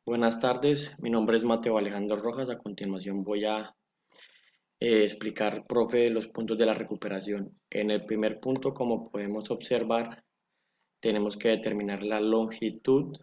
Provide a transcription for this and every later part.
Buenas tardes, mi nombre es Mateo Alejandro Rojas. A continuación voy a explicar, profe, los puntos de la recuperación. En el primer punto, como podemos observar, tenemos que determinar la longitud.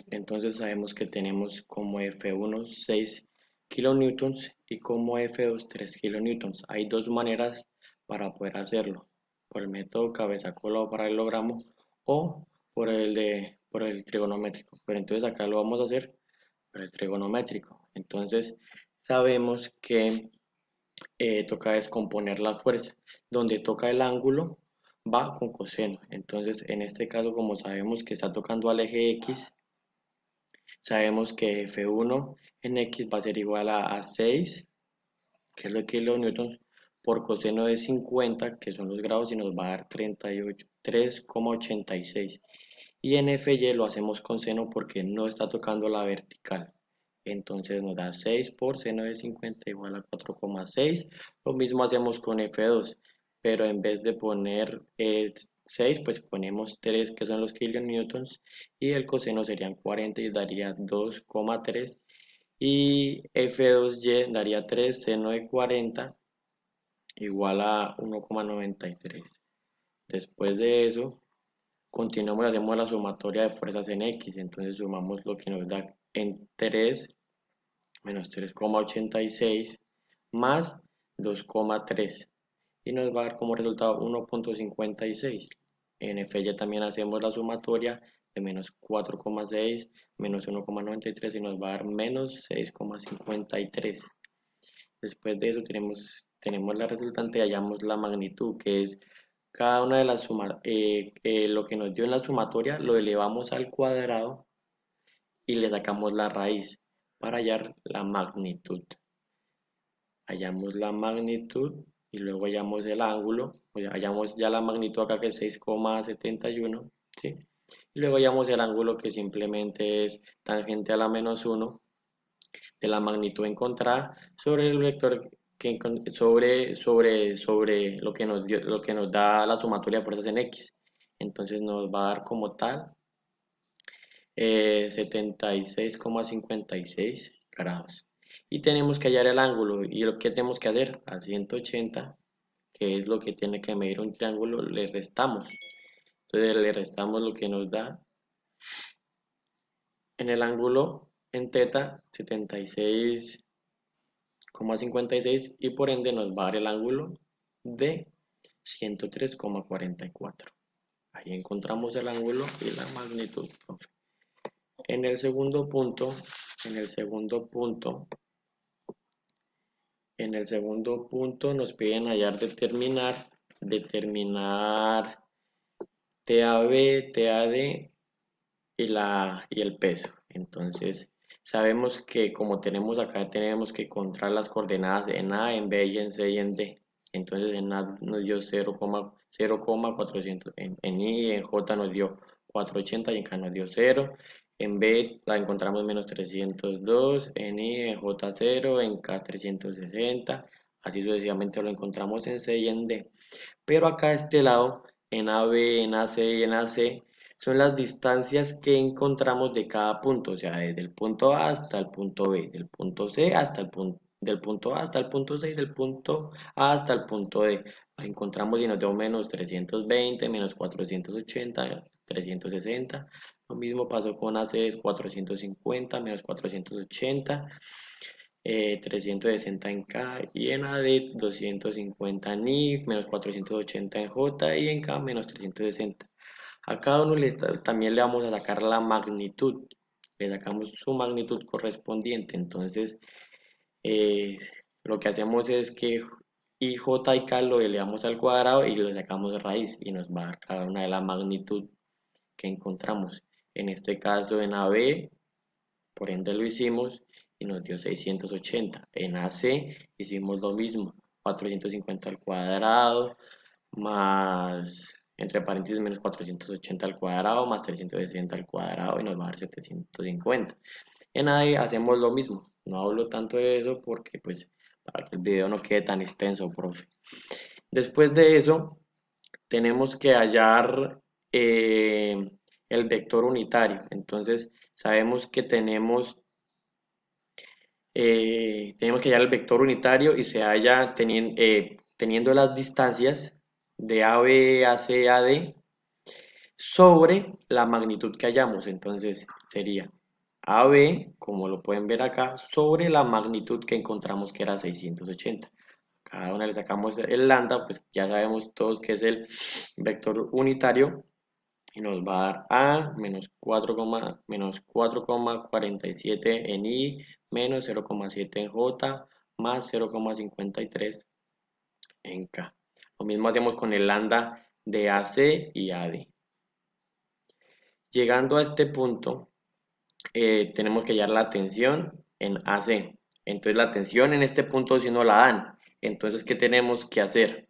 Entonces sabemos que tenemos como F1 6 kilonewtons y como F2 3 kilonewtons. Hay dos maneras para poder hacerlo: por el método cabeza-cola o paralelogramo, o por el trigonométrico. Pero entonces acá lo vamos a hacer por el trigonométrico. Entonces sabemos que toca descomponer la fuerza. Donde toca el ángulo va con coseno. Entonces, en este caso, como sabemos que está tocando al eje X, sabemos que F1 en X va a ser igual a 6, que es lo que kilonewtons, por coseno de 50, que son los grados, y nos va a dar 38, 3,86. Y en FY lo hacemos con seno porque no está tocando la vertical. Entonces nos da 6 por seno de 50 igual a 4,6. Lo mismo hacemos con F2, pero en vez de poner 6, pues ponemos 3, que son los kilonewtons, y el coseno serían 40 y daría 2,3. Y F2Y daría 3 seno de 40 igual a 1,93. Después de eso, continuamos y hacemos la sumatoria de fuerzas en X. Entonces sumamos lo que nos da en 3 menos 3,86 más 2,3, y nos va a dar como resultado 1,56. En F ya también hacemos la sumatoria de menos 4,6 menos 1,93 y nos va a dar menos 6,53. Después de eso tenemos la resultante y hallamos la magnitud, que es cada una de las sumas. Lo que nos dio en la sumatoria lo elevamos al cuadrado y le sacamos la raíz para hallar la magnitud. Hallamos la magnitud y luego hallamos el ángulo. Hallamos ya la magnitud acá, que es 6,71, ¿sí? Y luego hallamos el ángulo, que simplemente es tangente a la -1 de la magnitud encontrada sobre el vector sobre lo que nos da la sumatoria de fuerzas en X. Entonces nos va a dar como tal 76,56 grados. Y tenemos que hallar el ángulo. ¿Y lo que tenemos que hacer? A 180, que es lo que tiene que medir un triángulo, le restamos. Entonces le restamos lo que nos da en el ángulo en teta, 76,56, y por ende nos va a dar el ángulo de 103,44. Ahí encontramos el ángulo y la magnitud, profe. En el segundo punto, en el segundo punto, en el segundo punto nos piden hallar, determinar TAB, TAD y el peso. Entonces, sabemos que como tenemos acá, tenemos que encontrar las coordenadas en A, en B, y en C y en D. Entonces, en A nos dio 0,400, en I y en J nos dio 480 y en K nos dio 0. En B la encontramos -302, en I, en J 0, en K 360. Así sucesivamente lo encontramos en C y en D. Pero acá a este lado, en AB, en AC y en AC, son las distancias que encontramos de cada punto, o sea, desde el punto A hasta el punto B, del punto C hasta el punto, del punto A hasta el punto C, y del punto A hasta el punto D. Las encontramos y nos dio menos 320, menos 480, 360. Lo mismo pasó con AC, es 450, menos 480. 360 en K, y en AD 250 en I, menos 480 en J, y en K menos 360. A cada uno también le vamos a sacar la magnitud, le sacamos su magnitud correspondiente. Entonces, eh, lo que hacemos es que I, J y K lo elevamos al cuadrado y le sacamos raíz, y nos va a dar cada una de la magnitud que encontramos. En este caso, en AB, por ende lo hicimos y nos dio 680. En AC hicimos lo mismo, 450 al cuadrado más, entre paréntesis, menos 480 al cuadrado más 360 al cuadrado, y nos va a dar 750. En AD hacemos lo mismo. No hablo tanto de eso porque, pues, para que el video no quede tan extenso, profe. Después de eso tenemos que hallar el vector unitario. Entonces sabemos que tenemos que hallar el vector unitario y se halla teniendo las distancias de AB, AC, AD sobre la magnitud que hallamos. Entonces sería AB, como lo pueden ver acá, sobre la magnitud que encontramos que era 680. Cada una le sacamos el lambda, pues ya sabemos todos que es el vector unitario y nos va a dar A menos 4,47 en I menos 0,7 en J más 0,53 en K. Lo mismo hacemos con el lambda de AC y AD. Llegando a este punto, tenemos que hallar la tensión en AC. Entonces la tensión en este punto si no la dan. Entonces, ¿qué tenemos que hacer?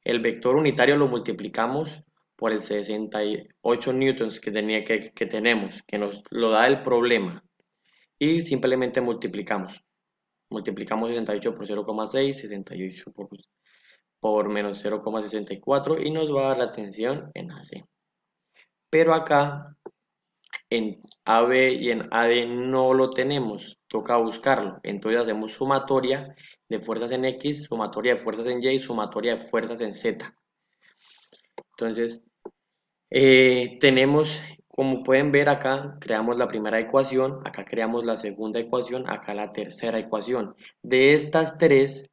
El vector unitario lo multiplicamos por el 68 newtons que tenemos, que nos lo da el problema. Y simplemente multiplicamos. Multiplicamos 68 por 0,6, 68 por menos 0,64 y nos va a dar la tensión en AC. Pero acá en AB y en AD no lo tenemos, toca buscarlo. Entonces hacemos sumatoria de fuerzas en X, sumatoria de fuerzas en Y, sumatoria de fuerzas en Z. Entonces, como pueden ver acá, creamos la primera ecuación, acá creamos la segunda ecuación, acá la tercera ecuación. De estas tres,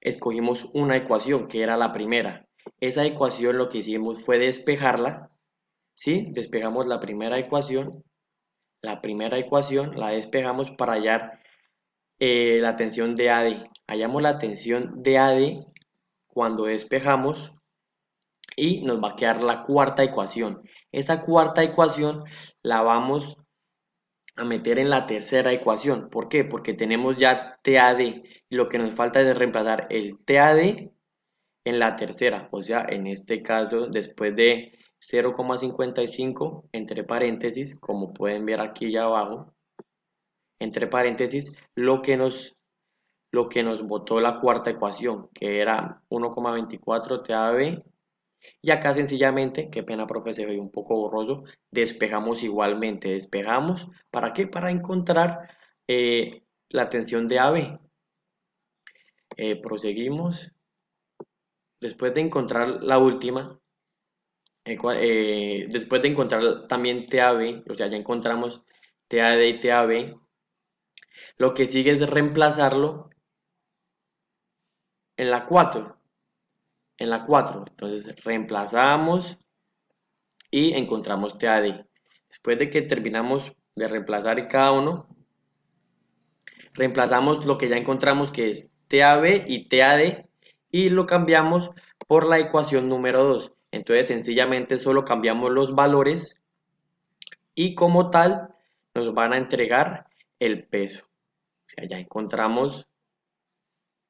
escogimos una ecuación, que era la primera. Esa ecuación lo que hicimos fue despejarla, ¿sí? Despejamos la primera ecuación la despejamos para hallar la tensión de AD. Hallamos la tensión de AD cuando despejamos y nos va a quedar la cuarta ecuación. Esta cuarta ecuación la vamos a meter en la tercera ecuación. ¿Por qué? Porque tenemos ya TAD y lo que nos falta es reemplazar el TAD en la tercera. O sea, en este caso, después de 0,55 entre paréntesis, como pueden ver aquí ya abajo, entre paréntesis, lo que nos botó la cuarta ecuación, que era 1,24 TAB. Y acá sencillamente, qué pena profe, se ve un poco borroso, despejamos igualmente, despejamos, ¿para qué? Para encontrar la tensión de AB. Proseguimos, después de encontrar la última, después de encontrar también TAB, o sea, ya encontramos TAD y TAB, lo que sigue es reemplazarlo en la 4, entonces reemplazamos y encontramos TAD. Después de que terminamos de reemplazar cada uno, reemplazamos lo que ya encontramos que es TAB y TAD y lo cambiamos por la ecuación número 2. Entonces sencillamente solo cambiamos los valores y como tal nos van a entregar el peso. O sea, ya encontramos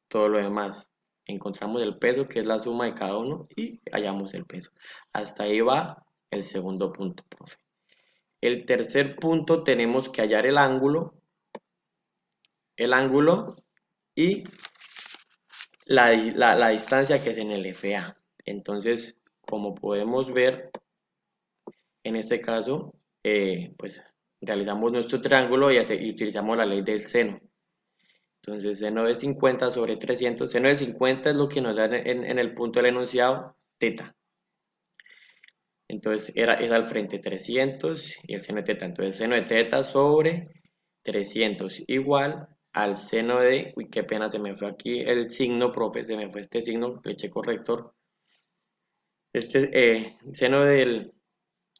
todo lo demás. Encontramos el peso que es la suma de cada uno y hallamos el peso. Hasta ahí va el segundo punto, profe. El tercer punto tenemos que hallar el ángulo y la distancia que es en el FA. Entonces, como podemos ver, en este caso, pues realizamos nuestro triángulo y utilizamos la ley del seno. Entonces, seno de 50 sobre 300, seno de 50 es lo que nos da en el punto del enunciado, teta. Entonces, es al frente 300 y el seno de teta. Entonces, seno de teta sobre 300 igual al seno de, uy, qué pena, se me fue aquí el signo, profe, se me fue este signo, le eché corrector. Seno del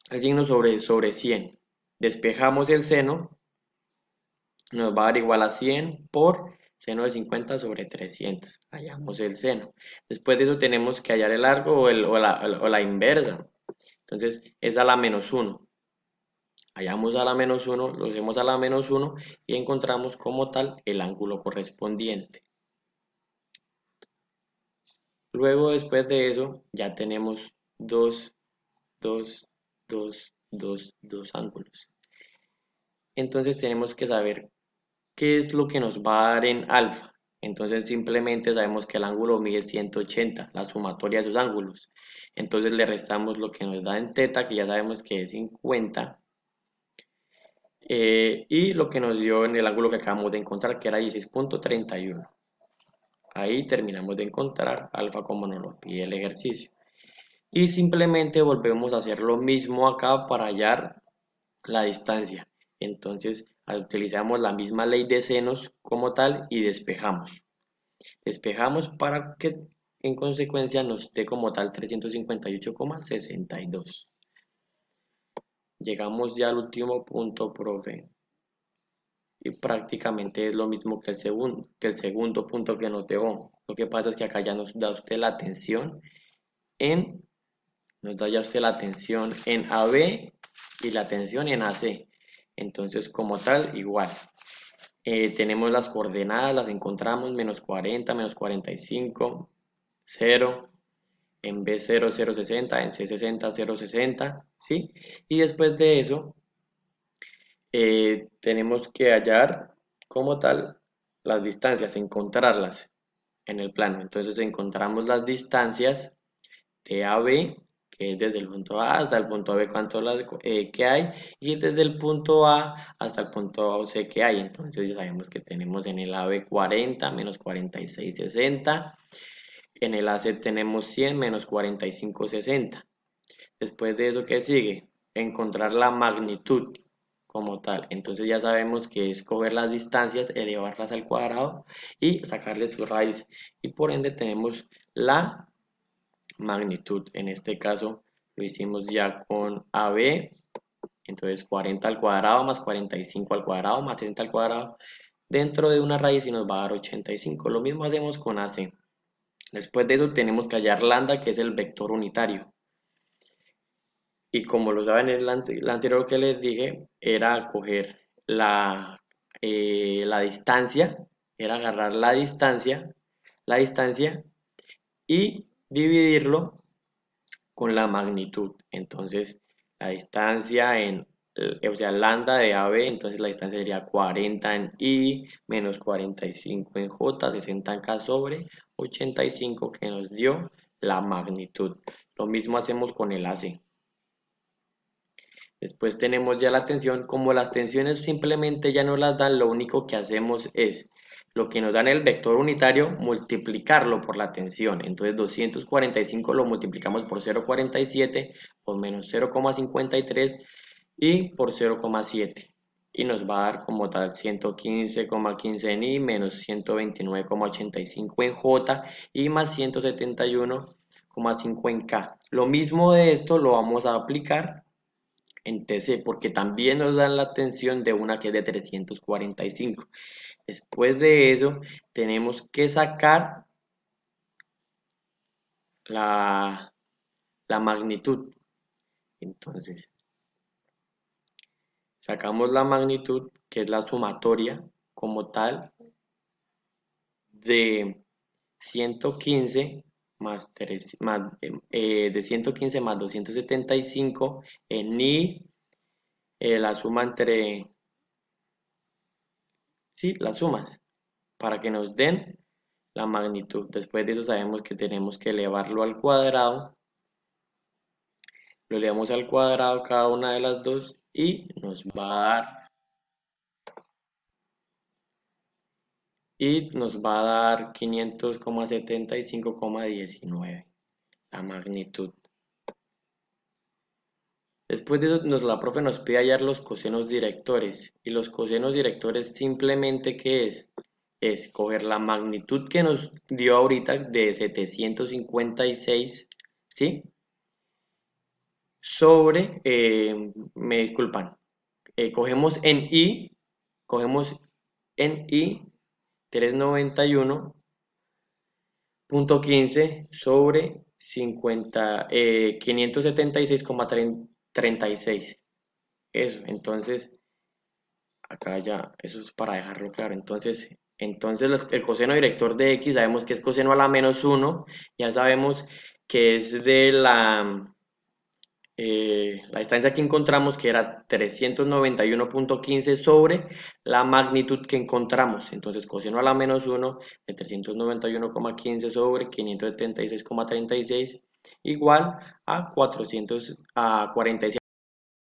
el signo sobre 100. Despejamos el seno, nos va a dar igual a 100 por seno de 50 sobre 300. Hallamos el seno. Después de eso tenemos que hallar el largo o la inversa. Entonces es a la menos 1. Hallamos a la menos 1, lo hacemos a la menos 1 y encontramos como tal el ángulo correspondiente. Luego después de eso ya tenemos dos ángulos. Entonces tenemos que saber qué es lo que nos va a dar en alfa. Entonces simplemente sabemos que el ángulo mide 180, la sumatoria de sus ángulos. Entonces le restamos lo que nos da en teta, que ya sabemos que es 50, y lo que nos dio en el ángulo que acabamos de encontrar, que era 16,31. Ahí terminamos de encontrar alfa como nos lo pide el ejercicio. Y simplemente volvemos a hacer lo mismo acá para hallar la distancia. Entonces utilizamos la misma ley de senos como tal y despejamos. Despejamos para que en consecuencia nos dé como tal 358,62. Llegamos ya al último punto, profe. Y prácticamente es lo mismo que el segundo punto que nos dejó. Lo que pasa es que acá ya nos da usted la tensión en, nos da ya usted la tensión en AB y la tensión en AC. Entonces, como tal, igual. Tenemos las coordenadas, las encontramos, -40, -45, 0, en B 0, 0,60, en C 60, 0,60, ¿sí? Y después de eso, tenemos que hallar como tal las distancias, encontrarlas en el plano. Entonces encontramos las distancias de AB, que es desde el punto A hasta el punto B, cuánto que hay, y desde el punto A hasta el punto C que hay. Entonces ya sabemos que tenemos en el AB 40, -46, 60. En el AC tenemos 100, -45, 60. Después de eso, ¿qué sigue? Encontrar la magnitud como tal. Entonces ya sabemos que es coger las distancias, elevarlas al cuadrado y sacarle su raíz. Y por ende tenemos la magnitud. En este caso lo hicimos ya con AB. Entonces 40 al cuadrado más 45 al cuadrado más 60 al cuadrado dentro de una raíz y nos va a dar 85. Lo mismo hacemos con AC. Después de eso tenemos que hallar lambda, que es el vector unitario. Y como lo saben, el anterior que les dije era coger la distancia, era agarrar la distancia y dividirlo con la magnitud. Entonces, la distancia o sea, lambda de AB, entonces la distancia sería 40 en I, menos 45 en J, 60 en K sobre 85 que nos dio la magnitud. Lo mismo hacemos con el AC. Después tenemos ya la tensión. Como las tensiones simplemente ya no las dan, lo único que hacemos es lo que nos dan el vector unitario, multiplicarlo por la tensión. Entonces 245 lo multiplicamos por 0,47, por menos 0,53 y por 0,7. Y nos va a dar como tal 115,15 en I, menos 129,85 en J y más 171,5 en K. Lo mismo de esto lo vamos a aplicar en TC, porque también nos dan la tensión de una que es de 345. Después de eso, tenemos que sacar la magnitud. Entonces, sacamos la magnitud, que es la sumatoria como tal, de 115 más, 3, más de 115 más 275 en I, la suma entre, sí, las sumas, para que nos den la magnitud. Después de eso sabemos que tenemos que elevarlo al cuadrado. Lo elevamos al cuadrado cada una de las dos y nos va a dar 500,75,19 la magnitud. Después de eso la profe nos pide hallar los cosenos directores, y los cosenos directores simplemente ¿qué es? Es coger la magnitud que nos dio ahorita de 756, ¿sí? Sobre, me disculpan, cogemos en I 391,15 sobre 576,36. Eso, entonces, acá ya, eso es para dejarlo claro. Entonces el coseno director de X sabemos que es coseno a la -1, ya sabemos que es la distancia que encontramos, que era 391,15 sobre la magnitud que encontramos. Entonces, coseno a la menos 1 de 391,15 sobre 576,36 igual a 47